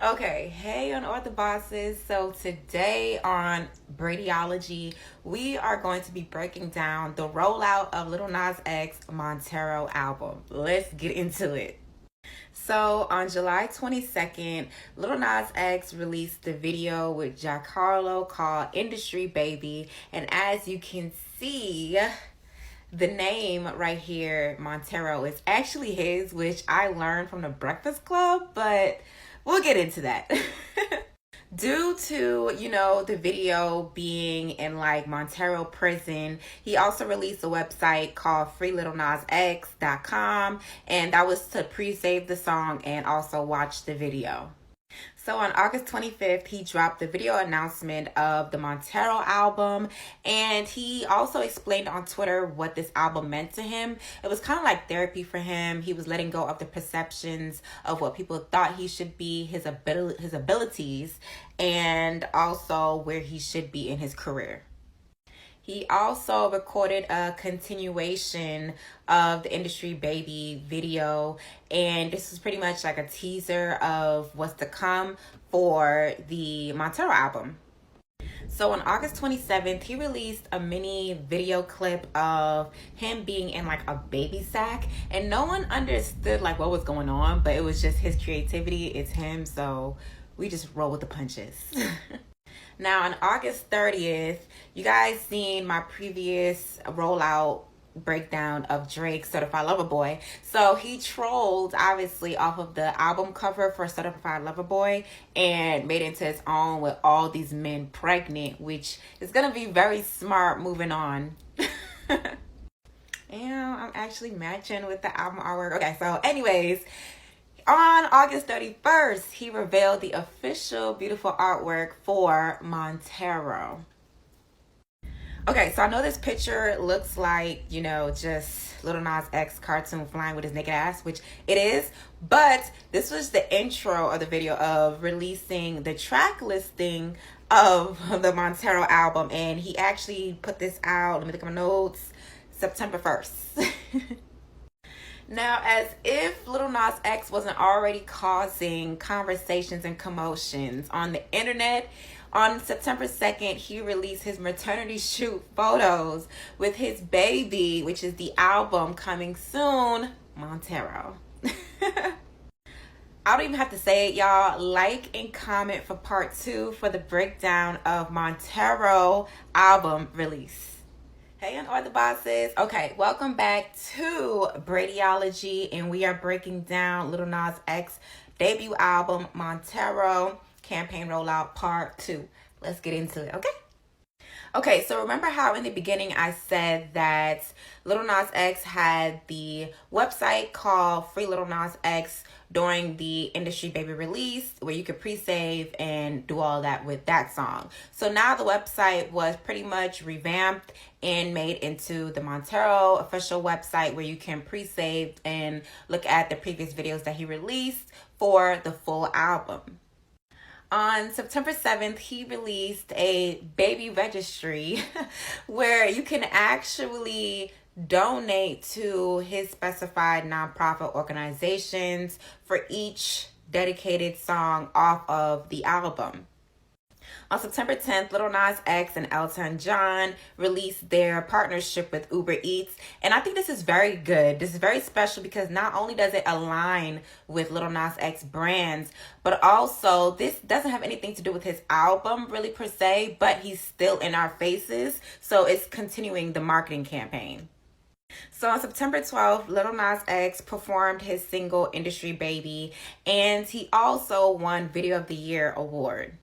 Okay, hey Unorthobosses. So today on Bradyology, we are going to be breaking down the rollout of Lil Nas X Montero album. Let's get into it. So on July 22nd, Lil Nas X released the video with Jack Harlow called Industry Baby. And as you can see, the name right here, Montero, is actually his, which I learned from the Breakfast Club, but we'll get into that. Due to, the video being in like Montero prison, he also released a website called freelittlnasx.com, and that was to pre-save the song and also watch the video. So on August 25th, he dropped the video announcement of the Montero album, and he also explained on Twitter what this album meant to him. It was kind of like therapy for him. He was letting go of the perceptions of what people thought he should be, his abilities, and also where he should be in his career. He also recorded a continuation of the Industry Baby video, and this is pretty much like a teaser of what's to come for the Montero album. So on August 27th, he released a mini video clip of him being in like a baby sack, and no one understood like what was going on, but it was just his creativity. It's him, so we just roll with the punches. Now, on August 30th, you guys seen my previous rollout breakdown of Drake's Certified Lover Boy. So he trolled, obviously, off of the album cover for Certified Lover Boy and made it into his own with all these men pregnant, which is going to be very smart moving on. And I'm actually matching with the album artwork. Okay, so anyways, on August 31st, he revealed the official beautiful artwork for Montero. Okay, so I know this picture looks like, just Lil Nas X cartoon flying with his naked ass, which it is. But this was the intro of the video of releasing the track listing of the Montero album. And he actually put this out, let me look at my notes, September 1st. Now, as if Lil Nas X wasn't already causing conversations and commotions on the internet, on September 2nd, he released his maternity shoot photos with his baby, which is the album coming soon, Montero. I don't even have to say it, y'all. Like and comment for part 2 for the breakdown of Montero album release. Hey, Unorthobosses. Okay, welcome back to Bradyology, and we are breaking down Lil Nas X debut album, Montero, campaign rollout part 2. Let's get into it, okay? Okay, so remember how in the beginning I said that Lil Nas X had the website called Free Lil Nas X during the Industry Baby release, where you could pre-save and do all that with that song. So now the website was pretty much revamped and made into the Montero official website, where you can pre-save and look at the previous videos that he released for the full album. On September 7th, he released a baby registry where you can actually donate to his specified nonprofit organizations for each dedicated song off of the album. On September 10th, Lil Nas X and Elton John released their partnership with Uber Eats. And I think this is very good. This is very special because not only does it align with Lil Nas X brands, but also this doesn't have anything to do with his album really per se, but he's still in our faces. So it's continuing the marketing campaign. So on September 12th, Lil Nas X performed his single Industry Baby, and he also won Video of the Year award.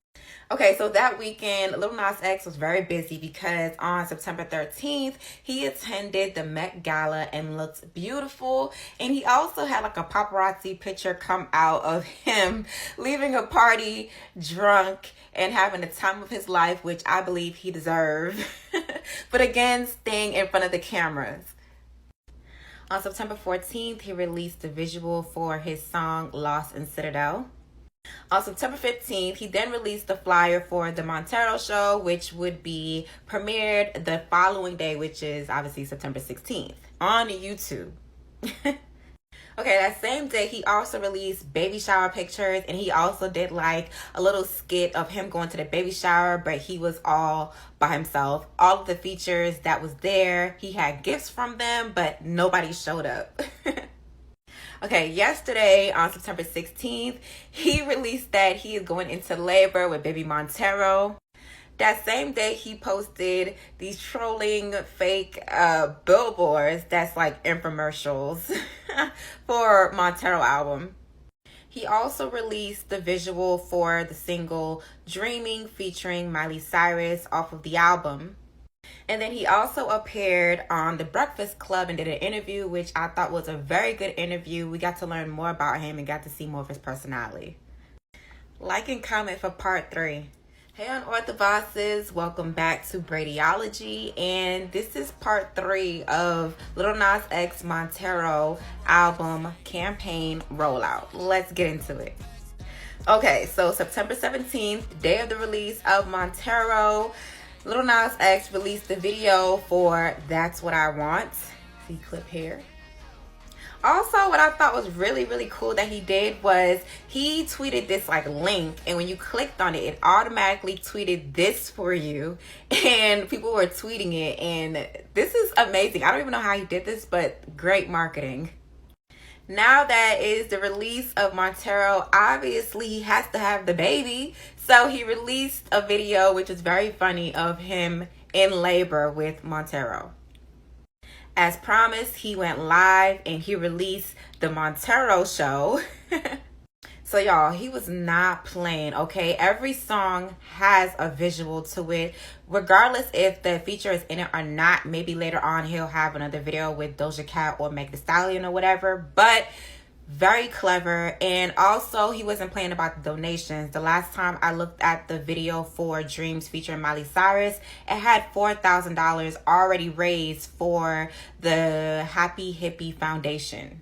Okay, so that weekend, Lil Nas X was very busy because on September 13th, he attended the Met Gala and looked beautiful. And he also had like a paparazzi picture come out of him leaving a party drunk and having the time of his life, which I believe he deserved. But again, staying in front of the cameras. On September 14th, he released the visual for his song Lost in Citadel. On September 15th, he then released the flyer for the Montero show, which would be premiered the following day, which is obviously September 16th on YouTube. Okay, that same day, he also released baby shower pictures, and he also did like a little skit of him going to the baby shower, but he was all by himself. All of the features that was there, he had gifts from them, but nobody showed up. Okay, yesterday on September 16th, he released that he is going into labor with baby Montero. That same day, he posted these trolling fake billboards that's like infomercials for Montero album. He also released the visual for the single Dreaming featuring Miley Cyrus off of the album. And then he also appeared on The Breakfast Club and did an interview, which I thought was a very good interview. We got to learn more about him and got to see more of his personality. Like and comment for part 3. Hey Unorthobosses, welcome back to Bradyology, and this is part 3 of Lil Nas X Montero album campaign rollout. Let's get into it. Okay, so September 17th, day of the release of Montero, Lil Nas X released the video for That's What I Want. See clip here. Also, what I thought was really cool that he did was he tweeted this like link, and when you clicked on it, it automatically tweeted this for you, and people were tweeting it, and this is amazing. I don't even know how he did this, but great marketing. Now that is the release of Montero, obviously he has to have the baby, so he released a video which is very funny of him in labor with Montero. As promised, he went live and he released the Montero show. So y'all, he was not playing, okay? Every song has a visual to it. Regardless if the feature is in it or not, maybe later on he'll have another video with Doja Cat or Meg Thee Stallion or whatever. But very clever. And also, he wasn't playing about the donations. The last time I looked at the video for Dreams featuring Miley Cyrus, it had $4,000 already raised for the Happy Hippie Foundation.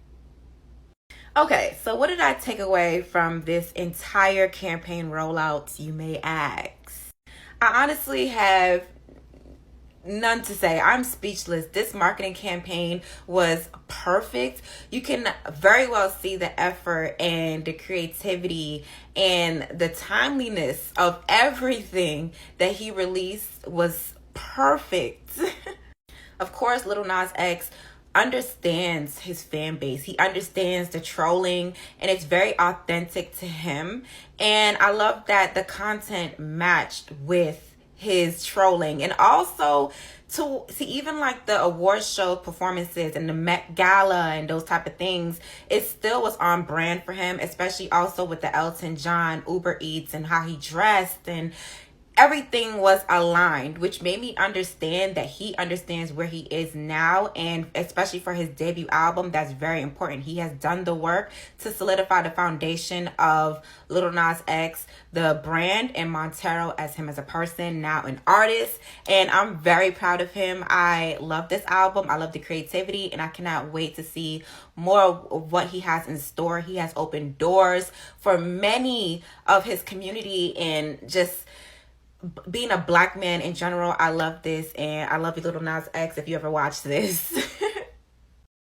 Okay, so what did I take away from this entire campaign rollout, you may ask? I honestly have none to say. I'm speechless. This marketing campaign was perfect. You can very well see the effort and the creativity and the timeliness of everything that he released was perfect. Of course, Lil Nas X understands his fan base. He understands the trolling, and it's very authentic to him. And I love that the content matched with his trolling. And also to see even like the award show performances and the Met Gala and those type of things, it still was on brand for him, especially also with the Elton John Uber Eats and how he dressed, and everything was aligned, which made me understand that he understands where he is now, and especially for his debut album, that's very important. He has done the work to solidify the foundation of Lil Nas X, the brand, and Montero as him as a person, now an artist, and I'm very proud of him. I love this album. I love the creativity, and I cannot wait to see more of what he has in store. He has opened doors for many of his community, and just being a black man in general, I love this, and I love you, Lil Nas X, if you ever watch this.